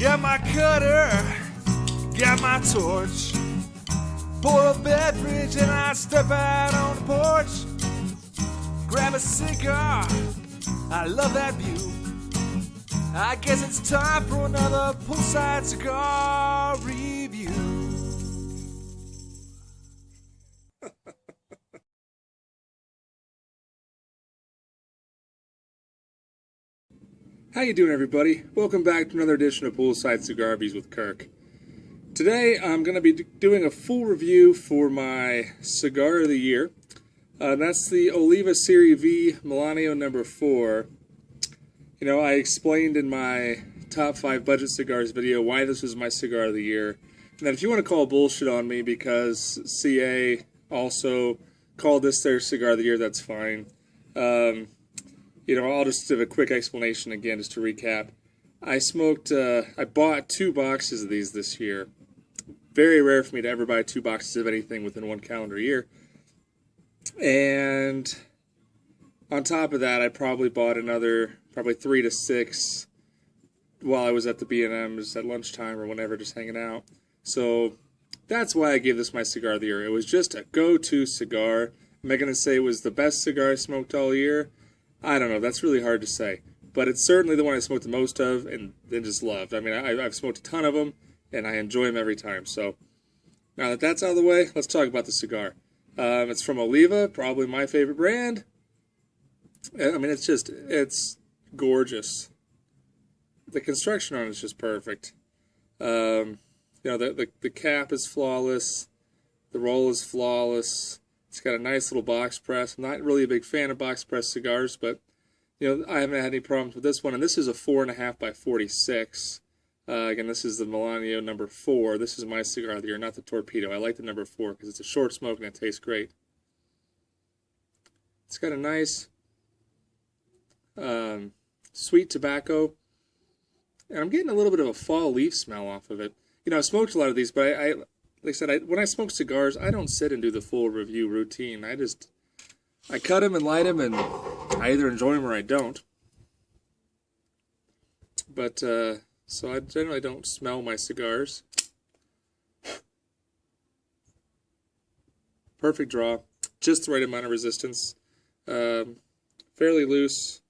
Got my cutter, got my torch. Pour a beverage and I step out on the porch. Grab a cigar, I love that view. I guess it's time for another Poolside cigar review. How you doing, everybody? Welcome back to another edition of Poolside Cigar Reviews with Kirk. Today I'm going to be doing a full review for my cigar of the year. That's the Oliva Serie V Melanio No. 4. You know, I explained in my top 5 budget cigars video why this was my cigar of the year. And then if you want to call bullshit on me because CA also called this their cigar of the year, that's fine. You know, I'll just give a quick explanation again, just to recap. I bought 2 boxes of these this year. Very rare for me to ever buy 2 boxes of anything within 1 calendar year. And on top of that, I probably bought another, 3 to 6 while I was at the B&M's at lunchtime or whenever, just hanging out. So that's why I gave this my cigar of the year. It was just a go-to cigar. Am I going to say it was the best cigar I smoked all year? I don't know. That's really hard to say. But it's certainly the one I smoked the most of and then just loved. I mean, I've smoked a ton of them, and I enjoy them every time. So now that that's out of the way, let's talk about the cigar. It's from Oliva, probably my favorite brand. I mean, it's gorgeous. The construction on it is just perfect. You know, the cap is flawless. The roll is flawless. It's got a nice little box press. I'm not really a big fan of box press cigars, but you know, I haven't had any problems with this one. And this is a 4.5 by 46. Again, this is the Melanio No. 4. This is my cigar of the year, not the Torpedo. I like the No. 4 because it's a short smoke and it tastes great. It's got a nice sweet tobacco, and I'm getting a little bit of a fall leaf smell off of it. You know, I smoked a lot of these, but like I said, when I smoke cigars, I don't sit and do the full review routine. I cut them and light them, and I either enjoy them or I don't. But, so I generally don't smell my cigars. Perfect draw. Just the right amount of resistance. Fairly loose,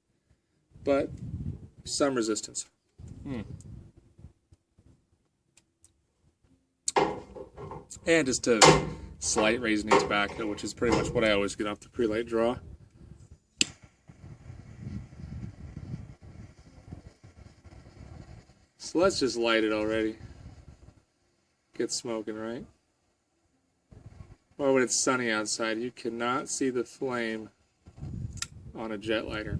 but some resistance. And just a slight raisiny tobacco, which is pretty much what I always get off the pre-light draw. So let's just light it already. Get smoking, right? Or when it's sunny outside, you cannot see the flame on a jet lighter.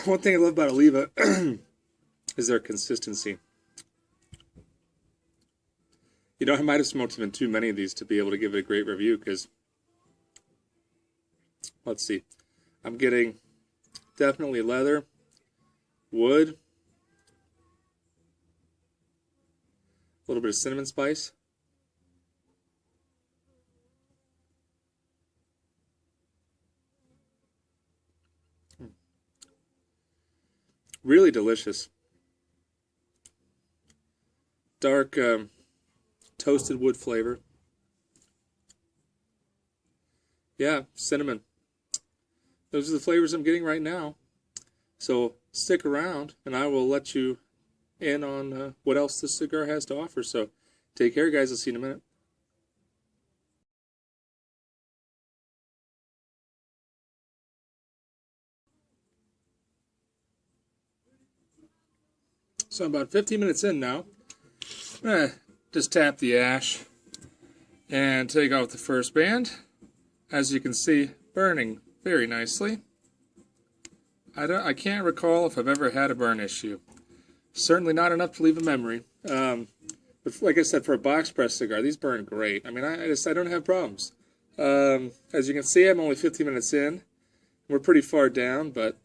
One thing I love about Oliva is their consistency. You know, I might have smoked even too many of these to be able to give it a great review because, let's see, I'm getting definitely leather, wood, a little bit of cinnamon spice. Really delicious. Dark toasted wood flavor. Yeah, cinnamon. Those are the flavors I'm getting right now. So stick around and I will let you in on what else this cigar has to offer. So take care, guys. I'll see you in a minute. So I'm about 15 minutes in now. I'm going to just tap the ash and take off the first band. As you can see, burning very nicely. I can't recall if I've ever had a burn issue. Certainly not enough to leave a memory. But like I said, for a box press cigar, these burn great. I mean, I don't have problems. As you can see, I'm only 15 minutes in. We're pretty far down, but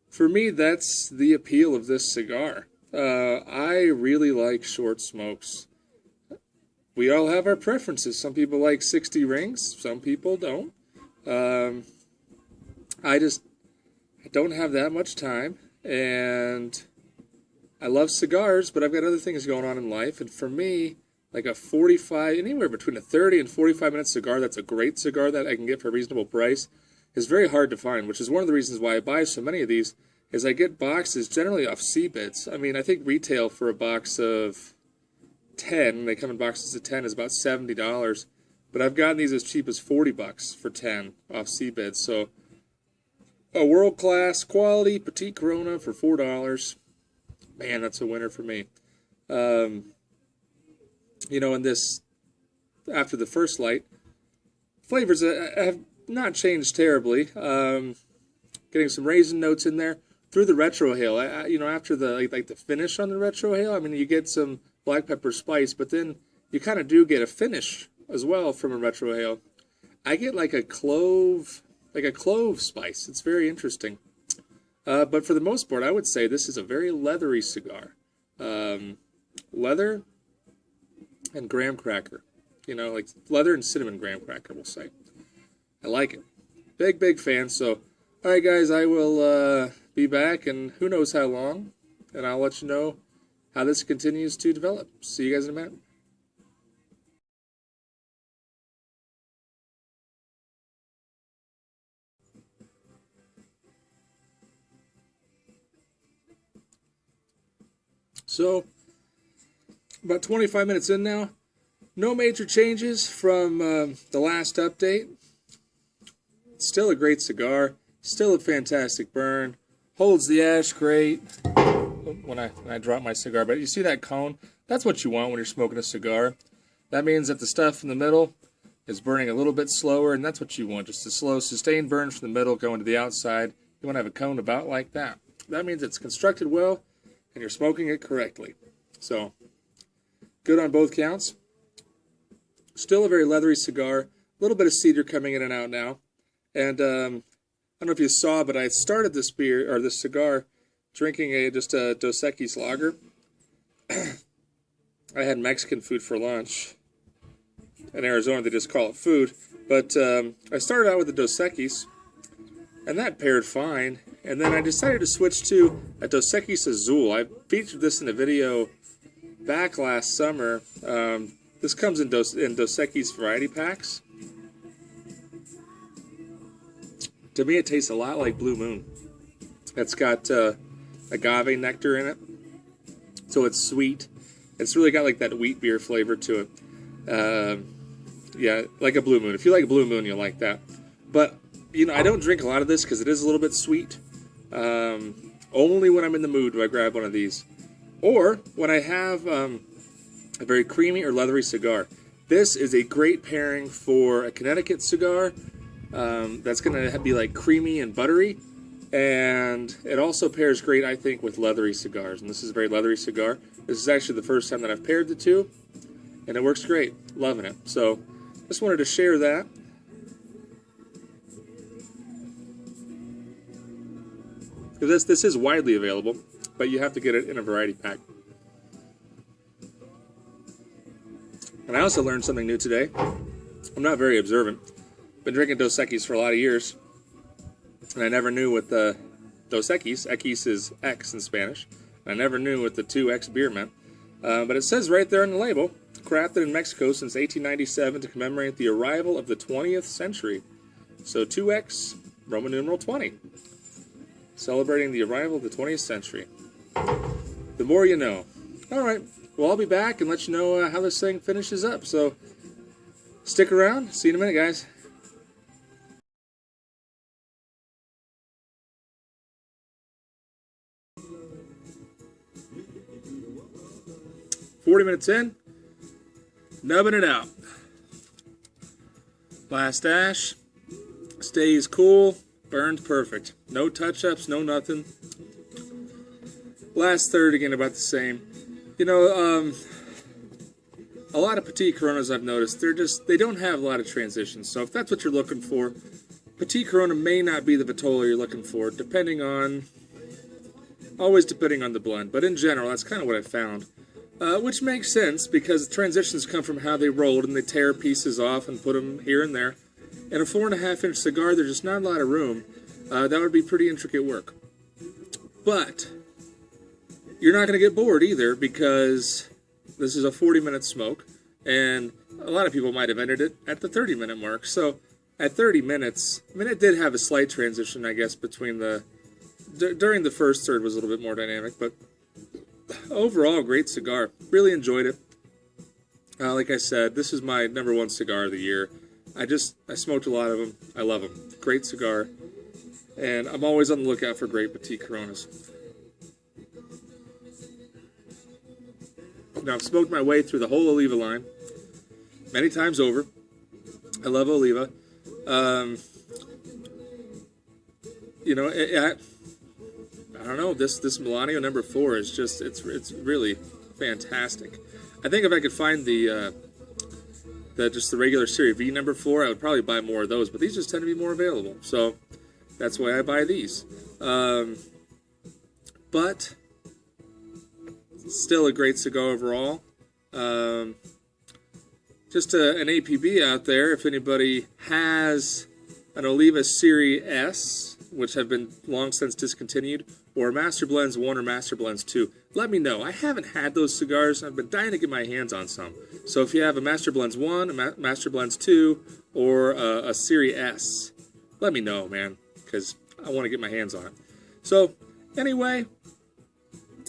for me, that's the appeal of this cigar. I really like short smokes. we all have our preferences. Some people like 60 rings, some people don't. I don't have that much time, and I love cigars, but I've got other things going on in life, and for me, like a 45, anywhere between a 30 and 45-minute cigar that's a great cigar that I can get for a reasonable price is very hard to find, which is one of the reasons why I buy so many of these, is I get boxes generally off CBITs. I mean, I think retail for a box of 10, they come in boxes of 10, is about $70, but I've gotten these as cheap as $40 for 10 off CBITs, so a world-class quality Petite Corona for $4, man, that's a winner for me. You know, in this, after the first light, flavors have not changed terribly. Getting some raisin notes in there through the retrohale. You know, after the like the finish on the retrohale, I mean, you get some black pepper spice, but then you kind of do get a finish as well from a retrohale. I get like a clove spice. It's very interesting. But for the most part, I would say this is a very leathery cigar. Leather and graham cracker. You know, like leather and cinnamon graham cracker, we'll say. I like it. Big fan. So, all right, guys, I will be back, and who knows how long, and I'll let you know how this continues to develop. See you guys in a minute. So, about 25 minutes in now. No major changes from the last update. Still a great cigar. Still a fantastic burn. Holds the ash great. When I drop my cigar, but you see that cone? That's what you want when you're smoking a cigar. That means that the stuff in the middle is burning a little bit slower, and that's what you want. Just a slow, sustained burn from the middle going to the outside. You want to have a cone about like that. That means it's constructed well, and you're smoking it correctly. So, good on both counts. Still a very leathery cigar. A little bit of cedar coming in and out now. And I don't know if you saw, but I started this beer, or this cigar, drinking just a Dos Equis lager. I had Mexican food for lunch. In Arizona, they just call it food. But I started out with the Dos Equis, and that paired fine. And then I decided to switch to a Dos Equis Azul. I featured this in a video back last summer. This comes in Dos Equis variety packs. To me, it tastes a lot like Blue Moon. It's got agave nectar in it, so it's sweet. It's really got like that wheat beer flavor to it. Yeah, like a Blue Moon. If you like Blue Moon, you'll like that. But, you know, I don't drink a lot of this because it is a little bit sweet. Only when I'm in the mood do I grab one of these. Or when I have a very creamy or leathery cigar. This is a great pairing for a Connecticut cigar that's going to be like creamy and buttery. And it also pairs great, I think, with leathery cigars. And this is a very leathery cigar. This is actually the first time that I've paired the two. And it works great. Loving it. So, just wanted to share that. This is widely available, but you have to get it in a variety pack. And I also learned something new today. I'm not very observant. Been drinking Dos Equis for a lot of years. And I never knew what the Dos Equis, Equis is X in Spanish, and I never knew what the 2X beer meant. But it says right there on the label, crafted in Mexico since 1897 to commemorate the arrival of the 20th century. So 2X, Roman numeral 20. Celebrating the arrival of the 20th century. The more you know. Alright, well I'll be back and let you know how this thing finishes up. So stick around. See you in a minute, guys. 40 minutes in, nubbing it out. Last ash, stays cool, burns perfect. No touch-ups, no nothing. Last third, again, about the same. You know, a lot of Petite Coronas I've noticed, they don't have a lot of transitions. So if that's what you're looking for, Petite Corona may not be the Vitola you're looking for, always depending on the blend. But in general, that's kind of what I found. which makes sense because transitions come from how they rolled, and they tear pieces off and put them here and there. And a 4.5-inch cigar, there's just not a lot of room. That would be pretty intricate work. But you're not going to get bored either, because this is a 40-minute smoke, and a lot of people might have ended it at the 30-minute mark. So at 30 minutes, I mean, it did have a slight transition, I guess, between during the first third was a little bit more dynamic, but overall, great cigar. Really enjoyed it. Like I said, this is my #1 cigar of the year. I smoked a lot of them. I love them. Great cigar. And I'm always on the lookout for great petite Coronas. Now, I've smoked my way through the whole Oliva line many times over. I love Oliva. You know, I don't know. This Melanio #4 is just it's really fantastic. I think if I could find the regular Serie V #4, I would probably buy more of those. But these just tend to be more available, so that's why I buy these. But still a great cigar overall. Just an APB out there. If anybody has an Oliva Serie S, which have been long since discontinued, or Master Blends 1 or Master Blends 2, let me know. I haven't had those cigars. I've been dying to get my hands on some. So if you have a Master Blends 1, a Master Blends 2, or a Serie S, let me know, man, because I want to get my hands on it. So anyway,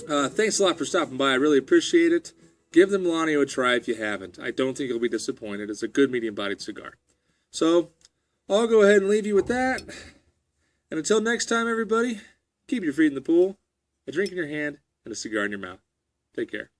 thanks a lot for stopping by. I really appreciate it. Give the Melanio a try if you haven't. I don't think you'll be disappointed. It's a good medium-bodied cigar. So I'll go ahead and leave you with that. And until next time, everybody, keep your feet in the pool, a drink in your hand, and a cigar in your mouth. Take care.